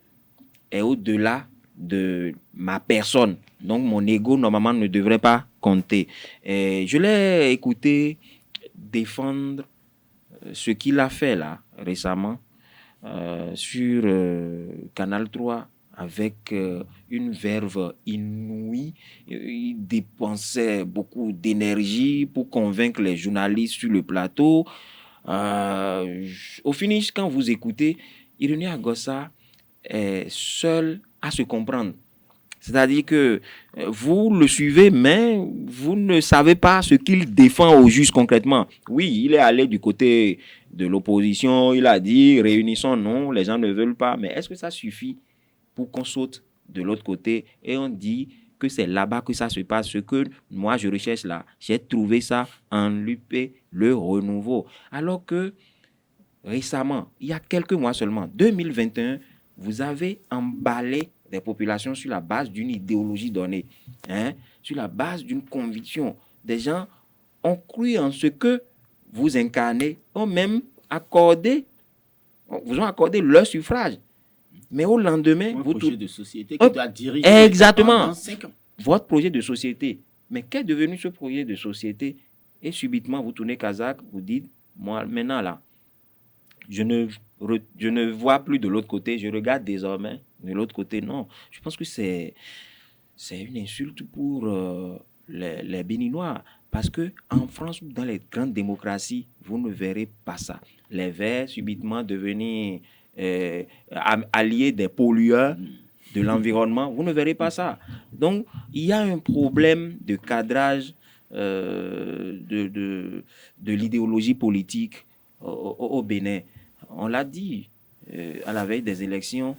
est au-delà de ma personne. Donc, mon ego, normalement, ne devrait pas compter. Et je l'ai écouté défendre ce qu'il a fait là, récemment, sur Canal 3, avec une verve inouïe. Il dépensait beaucoup d'énergie pour convaincre les journalistes sur le plateau. Au finish, quand vous écoutez, Irénée Agossa est seul à se comprendre. C'est-à-dire que vous le suivez, mais vous ne savez pas ce qu'il défend au juste concrètement. Oui, il est allé du côté de l'opposition, il a dit réunissons, non, les gens ne veulent pas. Mais est-ce que ça suffit pour qu'on saute de l'autre côté et on dit que c'est là-bas que ça se passe? Ce que moi je recherche là, j'ai trouvé ça en l'UP, le renouveau. Alors que récemment, il y a quelques mois seulement, 2021, vous avez emballé des populations sur la base d'une idéologie donnée, hein, sur la base d'une conviction. Des gens ont cru en ce que vous incarnez, ont même vous ont accordé leur suffrage. Mais au lendemain, un projet de société qui doit diriger exactement pendant 5 ans. Votre projet de société. Mais qu'est devenu ce projet de société? Et subitement, vous tournez Kazakh, vous dites, moi, maintenant là, je ne vois plus de l'autre côté, je regarde désormais de l'autre côté. Non, je pense que c'est une insulte pour les Béninois. Parce qu'en France, dans les grandes démocraties, vous ne verrez pas ça. Les Verts, subitement, devenir alliés des pollueurs, de l'environnement, vous ne verrez pas ça. Donc, il y a un problème de cadrage de l'idéologie politique au Bénin. On l'a dit à la veille des élections,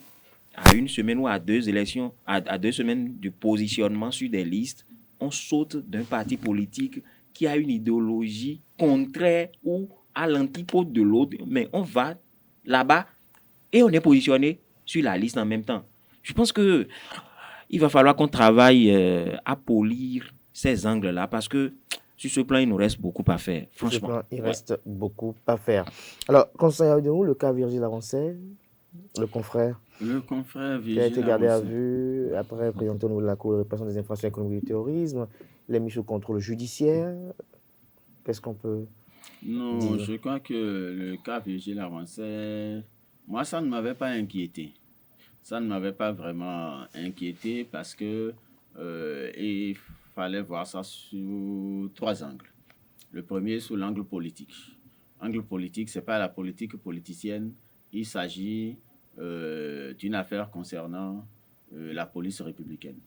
à une semaine ou à 2 élections, à 2 semaines du positionnement sur des listes, on saute d'un parti politique qui a une idéologie contraire ou à l'antipode de l'autre, mais on va là-bas et on est positionné sur la liste en même temps. Je pense que il va falloir qu'on travaille à polir ces angles-là parce que sur ce plan, il nous reste beaucoup à faire, franchement. Sur ce plan, il reste beaucoup à faire. Alors, concernant le cas Virgile Larancet, le confrère qui a été gardé à vue après présenté au niveau de la Cour de répression des infractions économiques du terrorisme, il est mis sous contrôle judiciaire. Qu'est-ce qu'on peut dire? Je crois que le cas Virgile Larancet, moi, ça ne m'avait pas inquiété. Ça ne m'avait pas vraiment inquiété parce que il fallait voir ça sous 3 angles. Le premier, sous l'angle politique. L'angle politique, ce n'est pas la politique politicienne. Il s'agit d'une affaire concernant la police républicaine.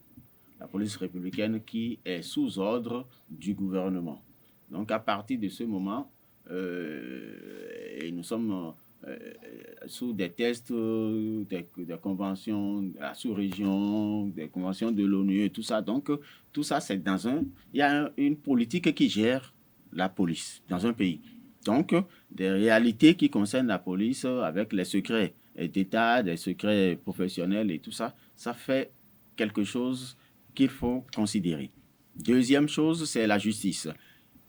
La police républicaine qui est sous ordre du gouvernement. Donc, à partir de ce moment, et nous sommes sous des tests des conventions de la sous-région, des conventions de l'ONU et tout ça. Donc, tout ça, c'est il y a une politique qui gère la police dans un pays. Donc, des réalités qui concernent la police avec les secrets d'État, des secrets professionnels et tout ça, ça fait quelque chose qu'il faut considérer. Deuxième chose, c'est la justice.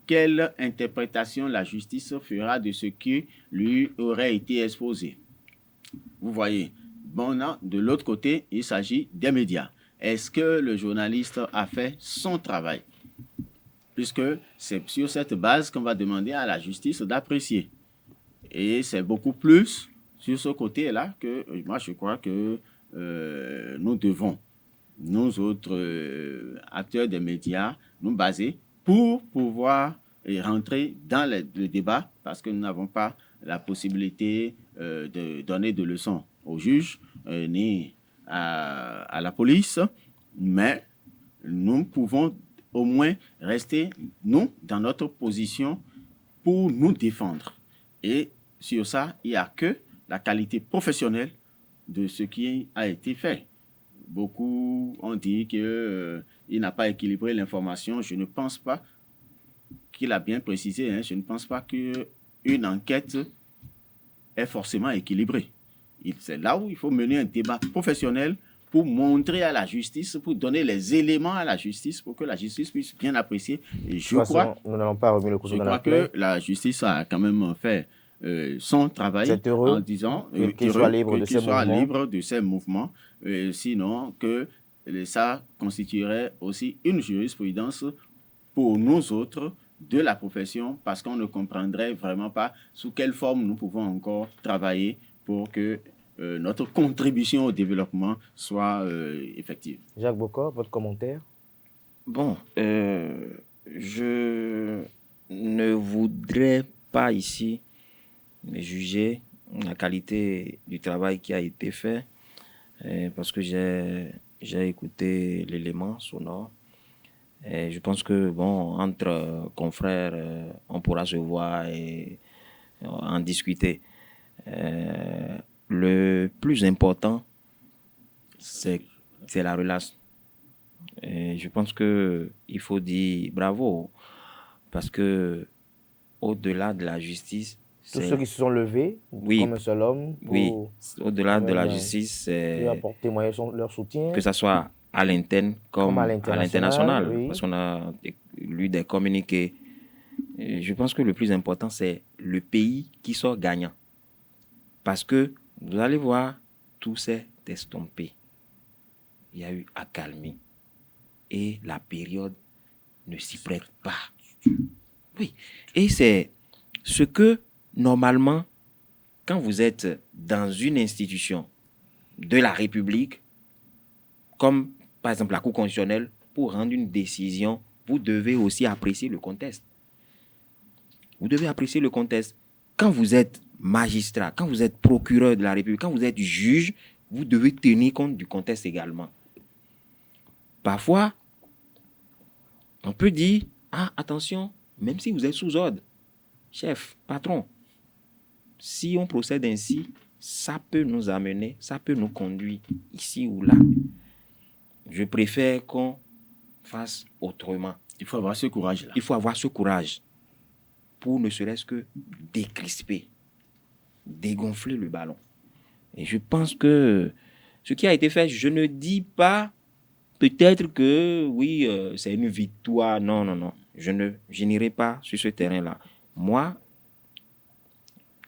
Quelle interprétation la justice fera de ce qui lui aurait été exposé? Vous voyez, bon, non, de l'autre côté, il s'agit des médias. Est-ce que le journaliste a fait son travail? Puisque c'est sur cette base qu'on va demander à la justice d'apprécier. Et c'est beaucoup plus sur ce côté-là que moi, je crois que nous devons, nous autres acteurs des médias, nous baser pour pouvoir rentrer dans le débat, parce que nous n'avons pas la possibilité de donner de leçons aux juges ni à la police, mais nous pouvons au moins rester, nous, dans notre position pour nous défendre. Et sur ça, il n'y a que la qualité professionnelle de ce qui a été fait. Beaucoup ont dit qu'il n'a pas équilibré l'information. Je ne pense pas qu'il a bien précisé. Je ne pense pas qu'une enquête est forcément équilibrée. C'est là où il faut mener un débat professionnel pour montrer à la justice, pour donner les éléments à la justice, pour que la justice puisse bien apprécier. Et je crois que la justice a quand même fait son travail en disant qu'il soit libre de ses mouvements. Sinon, que ça constituerait aussi une jurisprudence pour nous autres de la profession, parce qu'on ne comprendrait vraiment pas sous quelle forme nous pouvons encore travailler pour que notre contribution au développement soit effective. Jacques Bocor, votre commentaire? Bon, je ne voudrais pas ici juger la qualité du travail qui a été fait, parce que j'ai écouté l'élément sonore. Et je pense que, bon, entre confrères, on pourra se voir et en discuter. Le plus important, c'est la relation. Et je pense qu'il faut dire bravo, parce que au-delà de la justice, tous ceux qui se sont levés comme un seul homme pour au-delà de la justice, c'est témoigner leur soutien, que ce soit à l'interne comme à l'international, oui. Parce qu'on a lu des communiqués. Et je pense que le plus important, c'est le pays qui sort gagnant. Parce que vous allez voir, tout s'est estompé. Il y a eu accalmie. Et la période ne s'y prête pas. Oui. Et c'est ce que, normalement, quand vous êtes dans une institution de la République, comme par exemple la Cour constitutionnelle, pour rendre une décision, vous devez aussi apprécier le contexte. Vous devez apprécier le contexte. Quand vous êtes magistrat, quand vous êtes procureur de la République, quand vous êtes juge, vous devez tenir compte du contexte également. Parfois, on peut dire, ah, attention, même si vous êtes sous ordre, chef, patron, si on procède ainsi, ça peut nous amener, ça peut nous conduire ici ou là. Je préfère qu'on fasse autrement. Il faut avoir ce courage-là. Il faut avoir ce courage pour ne serait-ce que décrisper, dégonfler le ballon. Et je pense que ce qui a été fait, je ne dis pas peut-être que oui, c'est une victoire. Non, non, non. Je n'irai pas sur ce terrain-là. Moi,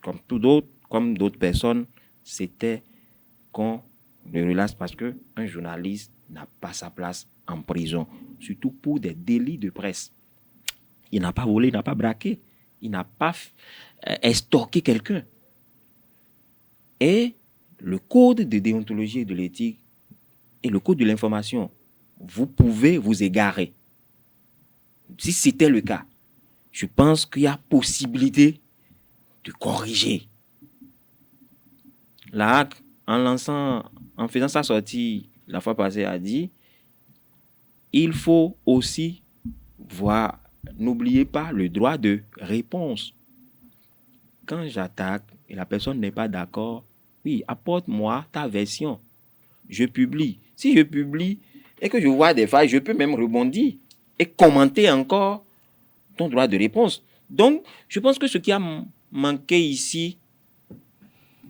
comme d'autres personnes, c'était qu'on le relâche parce qu'un journaliste n'a pas sa place en prison, surtout pour des délits de presse. Il n'a pas volé, il n'a pas braqué, il n'a pas estorqué quelqu'un. Et le code de déontologie et de l'éthique et le code de l'information, vous pouvez vous égarer. Si c'était le cas, je pense qu'il y a possibilité de corriger. La HAC, en faisant sa sortie la fois passée, a dit il faut aussi voir, n'oubliez pas le droit de réponse. Quand j'attaque et la personne n'est pas d'accord, oui, apporte-moi ta version. Je publie. Si je publie et que je vois des failles, je peux même rebondir et commenter encore ton droit de réponse. Donc, je pense que ce qui a manqué ici,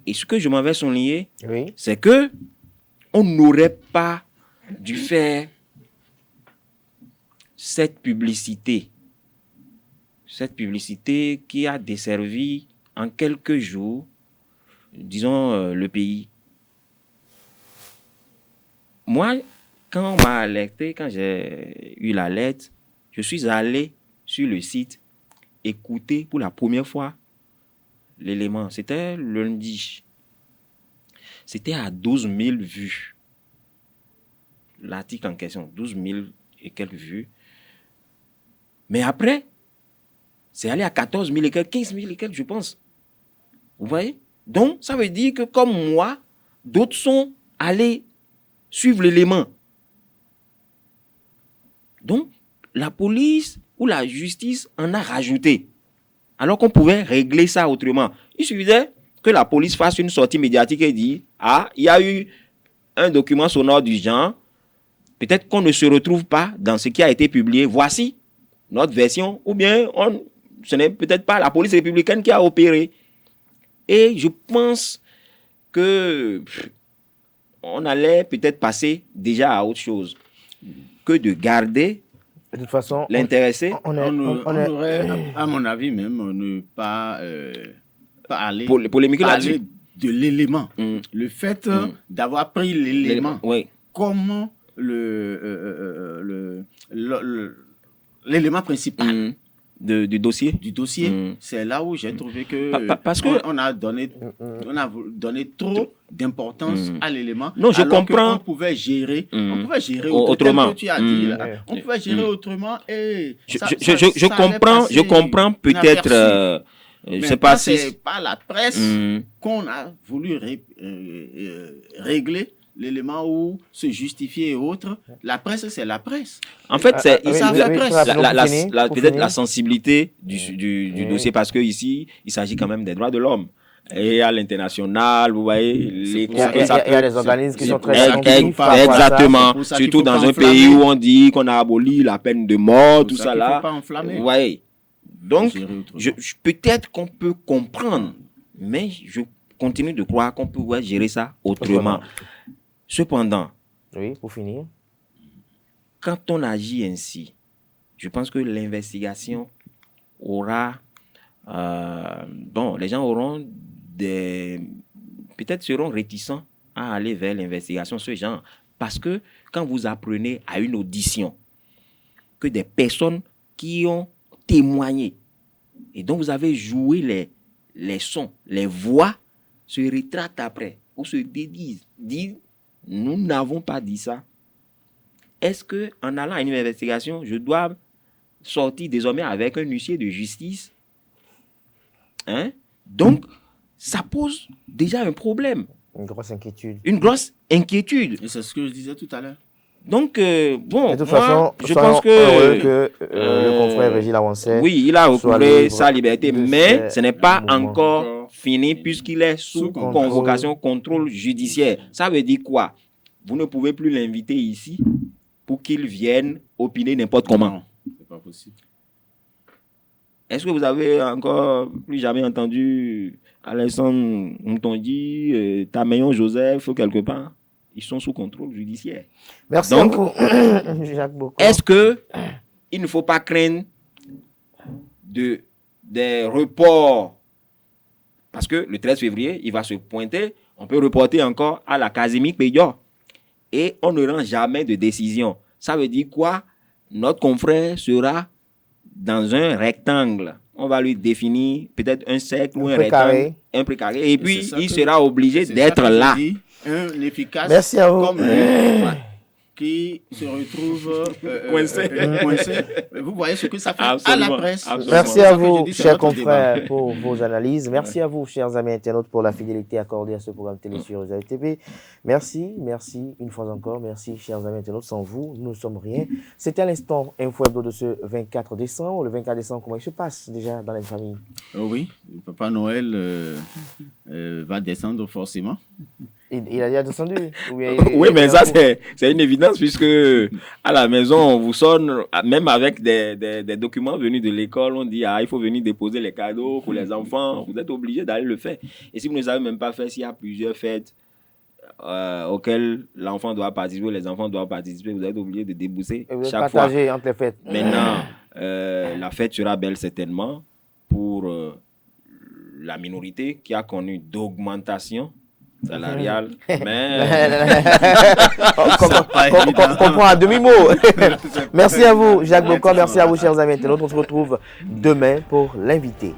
et ce que je m'avais souligné, Oui. c'est que on n'aurait pas dû faire cette publicité qui a desservi en quelques jours, disons, le pays. Moi, quand on m'a alerté, quand j'ai eu l'alerte, je suis allé sur le site écouter pour la première fois l'élément. C'était lundi. C'était à 12 000 vues. L'article en question, 12 000 et quelques vues. Mais après, c'est allé à 14 000 et quelques, 15 000 et quelques, je pense. Vous voyez? Donc, ça veut dire que comme moi, d'autres sont allés suivre l'élément. Donc, la police ou la justice en a rajouté. Alors qu'on pouvait régler ça autrement. Il suffisait que la police fasse une sortie médiatique et dise « Ah, il y a eu un document sonore du genre. Peut-être qu'on ne se retrouve pas dans ce qui a été publié. Voici notre version. » Ou bien, ce n'est peut-être pas la police républicaine qui a opéré. Et je pense que on allait peut-être passer déjà à autre chose que de garder De toute façon, l'intéressé. On aurait, à mon avis même, ne pas aller Polémique là-dessus. de l'élément. Mm. Le fait d'avoir pris l'élément Oui. comme l'élément principal Du dossier. du dossier, Mm. c'est là où j'ai trouvé que Parce que on a donné trop d'importance à l'élément. Non, je alors comprends. qu'on pouvait gérer, Autrement. tel que tu as dit, là. Ouais. On pouvait gérer autrement et Je allait comprends passer peut-être. inaperçu. Je Mais sais pas quand si. c'est pas la presse qu'on a voulu régler l'élément où se justifier et autres. La presse, c'est la presse. En fait, c'est oui, ça oui, fait oui, presse. très rapidement, pour peut-être finir. la sensibilité du dossier, parce que ici, il s'agit quand même des droits de l'homme. Et à l'international, vous voyez, les pour ça Il y a des organismes qui sont très attentifs par rapport à ça. exactement. C'est pour ça qu'il Surtout faut dans pas un enflammer. pays où on dit qu'on a aboli la peine de mort, C'est tout pour ça qu'il là. faut pas enflammer. Vous voyez. Donc, Gérer autrement. peut-être qu'on peut comprendre, mais je continue de croire qu'on peut gérer ça autrement. Cependant, Oui, pour finir. quand on agit ainsi, je pense que l'investigation aura... les gens auront peut-être seront réticents à aller vers l'investigation, ce genre. Parce que quand vous apprenez à une audition que des personnes qui ont témoigné, et dont vous avez joué les sons, les voix, se rétractent après, ou se dédisent, disent, nous n'avons pas dit ça. Est-ce qu'en allant à une investigation, je dois sortir désormais avec un huissier de justice? Hein? Donc, ça pose déjà un problème. Une grosse inquiétude. Une grosse inquiétude. Et c'est ce que je disais tout à l'heure. Donc, bon, De toute moi, façon, je pense que le confrère Régis Awansé, oui, il a recouvré sa liberté, de mais ces ce n'est pas mouvements. encore fini puisqu'il est sous convocation, contrôle judiciaire. Ça veut dire quoi? Vous ne pouvez plus l'inviter ici pour qu'il vienne opiner n'importe comment. Non, c'est pas possible. Est-ce que vous avez encore plus jamais entendu Alexandre Moutondi, Tamayon Joseph quelque part? Ils sont sous contrôle judiciaire. Merci Donc, à vous, Jacques Boko. Est-ce que il ne faut pas craindre des reports? Parce que le 13 février, il va se pointer. On peut reporter encore à la Kazemi Pédior. Et on ne rend jamais de décision. Ça veut dire quoi? Notre confrère sera dans un rectangle. On va lui définir peut-être un cercle ou un rectangle. Un précaré. Et puis, il sera obligé d'être là. Un efficace. Merci à vous. Comme qui se retrouve coincé. Vous voyez ce que ça fait Absolument, à la presse. absolument. Merci à vous, c'est chers notre confrères, débat. pour vos analyses. Merci à vous, chers amis internautes, pour la fidélité accordée à ce programme télé sur Réseau TV. Merci, une fois encore. Merci, chers amis internautes. Sans vous, nous ne sommes rien. C'était à l'instant Info Hebdo de ce 24 décembre. Le 24 décembre, comment il se passe déjà dans les familles? Oui, Papa Noël va descendre forcément. Il a déjà descendu? Oui, mais ça, c'est une évidence puisque à la maison, on vous sonne, même avec des documents venus de l'école, on dit, il faut venir déposer les cadeaux pour les enfants. Vous êtes obligé d'aller le faire. Et si vous ne savez même pas faire, s'il y a plusieurs fêtes auxquelles l'enfant doit participer, les enfants doivent participer, vous êtes obligé de débourser Et vous êtes chaque fois. partagé entre les fêtes. Maintenant, la fête sera belle certainement pour la minorité qui a connu d'augmentation salariale, mais comprend à demi-mot. Merci à vous, Jacques Bocon. Merci à vous, chers amis internautes. On se retrouve demain pour l'invité.